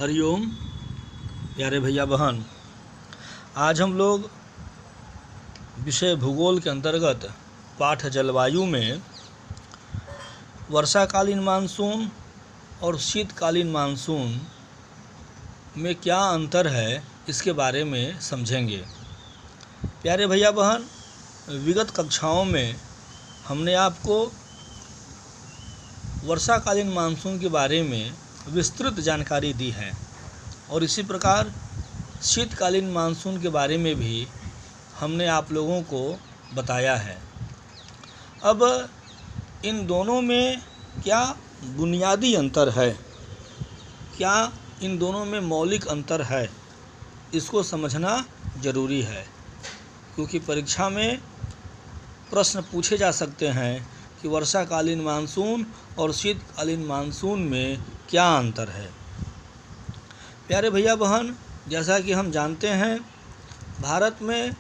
हरिओम प्यारे भैया बहन, आज हम लोग विषय भूगोल के अंतर्गत पाठ जलवायु में वर्षाकालीन मानसून और शीतकालीन मानसून में क्या अंतर है इसके बारे में समझेंगे। प्यारे भैया बहन, विगत कक्षाओं में हमने आपको वर्षाकालीन मानसून के बारे में विस्तृत जानकारी दी है और इसी प्रकार शीतकालीन मानसून के बारे में भी हमने आप लोगों को बताया है। अब इन दोनों में क्या बुनियादी अंतर है, क्या इन दोनों में मौलिक अंतर है, इसको समझना ज़रूरी है, क्योंकि परीक्षा में प्रश्न पूछे जा सकते हैं कि वर्षाकालीन मानसून और शीतकालीन मानसून में क्या अंतर है। प्यारे भैया बहन, जैसा कि हम जानते हैं, भारत में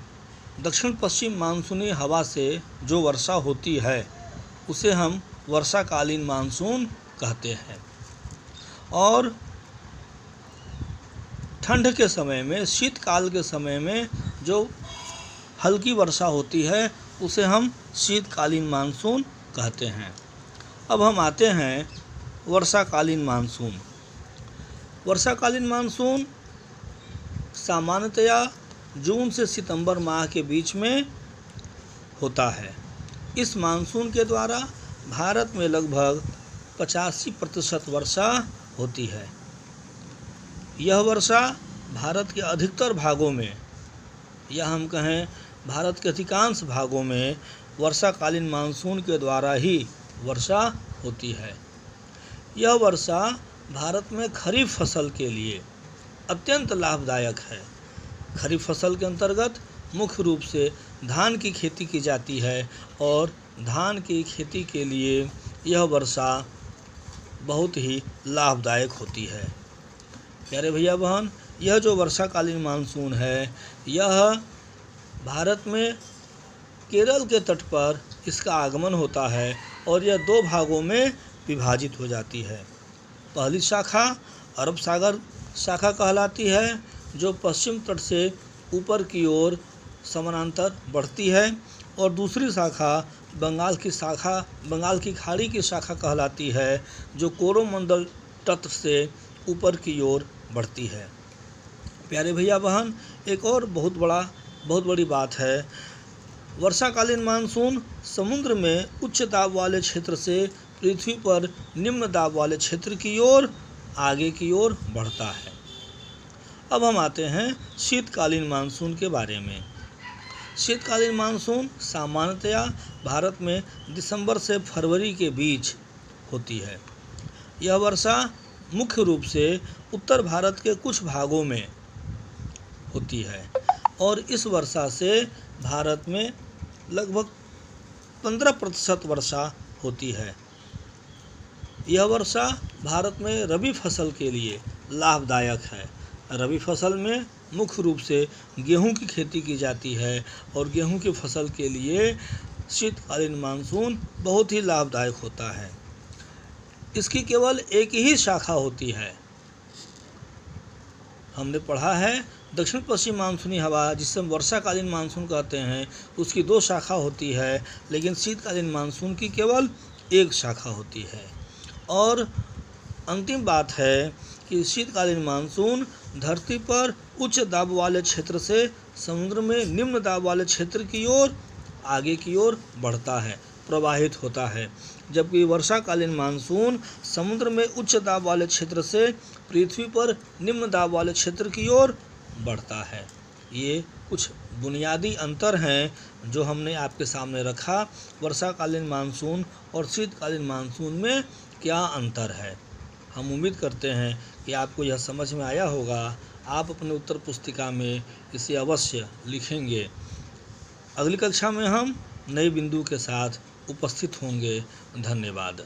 दक्षिण पश्चिम मानसूनी हवा से जो वर्षा होती है उसे हम वर्षाकालीन मानसून कहते हैं, और ठंड के समय में, शीतकाल के समय में जो हल्की वर्षा होती है उसे हम शीतकालीन मानसून कहते हैं। अब हम आते हैं वर्षाकालीन मानसून। वर्षाकालीन मानसून सामान्यतया जून से सितंबर माह के बीच में होता है। इस मानसून के द्वारा भारत में लगभग 85% वर्षा होती है। यह वर्षा भारत के अधिकतर भागों में, या हम कहें भारत के अधिकांश भागों में, वर्षाकालीन मानसून के द्वारा ही वर्षा होती है। यह वर्षा भारत में खरीफ फसल के लिए अत्यंत लाभदायक है। खरीफ फसल के अंतर्गत मुख्य रूप से धान की खेती की जाती है और धान की खेती के लिए यह वर्षा बहुत ही लाभदायक होती है। प्यारे भैया बहन, यह जो वर्षाकालीन मानसून है, यह भारत में केरल के तट पर इसका आगमन होता है और यह दो भागों में विभाजित हो जाती है। पहली शाखा अरब सागर शाखा कहलाती है, जो पश्चिम तट से ऊपर की ओर समानांतर बढ़ती है, और दूसरी शाखा बंगाल की खाड़ी की शाखा कहलाती है, जो कोरोमंडल तट से ऊपर की ओर बढ़ती है। प्यारे भैया बहन, एक और बहुत बड़ी बात है, वर्षाकालीन मानसून समुद्र में उच्च दाब वाले क्षेत्र से पृथ्वी पर निम्न दाब वाले क्षेत्र की ओर आगे की ओर बढ़ता है। अब हम आते हैं शीतकालीन मानसून के बारे में। शीतकालीन मानसून सामान्यतया भारत में दिसंबर से फरवरी के बीच होती है। यह वर्षा मुख्य रूप से उत्तर भारत के कुछ भागों में होती है और इस वर्षा से भारत में लगभग 15% वर्षा होती है। यह वर्षा भारत में रबी फसल के लिए लाभदायक है। रबी फसल में मुख्य रूप से गेहूं की खेती की जाती है और गेहूं की फसल के लिए शीतकालीन मानसून बहुत ही लाभदायक होता है। इसकी केवल एक ही शाखा होती है। हमने पढ़ा है दक्षिण पश्चिम मानसूनी हवा, जिसे हम वर्षाकालीन मानसून कहते हैं, उसकी दो शाखा होती है, लेकिन शीतकालीन मानसून की केवल एक शाखा होती है। और अंतिम बात है कि शीतकालीन मानसून धरती पर उच्च दाब वाले क्षेत्र से समुद्र में निम्न दाब वाले क्षेत्र की ओर आगे की ओर बढ़ता है, प्रवाहित होता है, जबकि वर्षाकालीन मानसून समुद्र में उच्च दाब वाले क्षेत्र से पृथ्वी पर निम्न दाब वाले क्षेत्र की ओर बढ़ता है। ये कुछ बुनियादी अंतर हैं जो हमने आपके सामने रखा। वर्षाकालीन मानसून और शीतकालीन मानसून में क्या अंतर है। हम उम्मीद करते हैं कि आपको यह समझ में आया होगा। आप अपने उत्तर पुस्तिका में इसे अवश्य लिखेंगे। अगली कक्षा में हम नए बिंदु के साथ उपस्थित होंगे। धन्यवाद।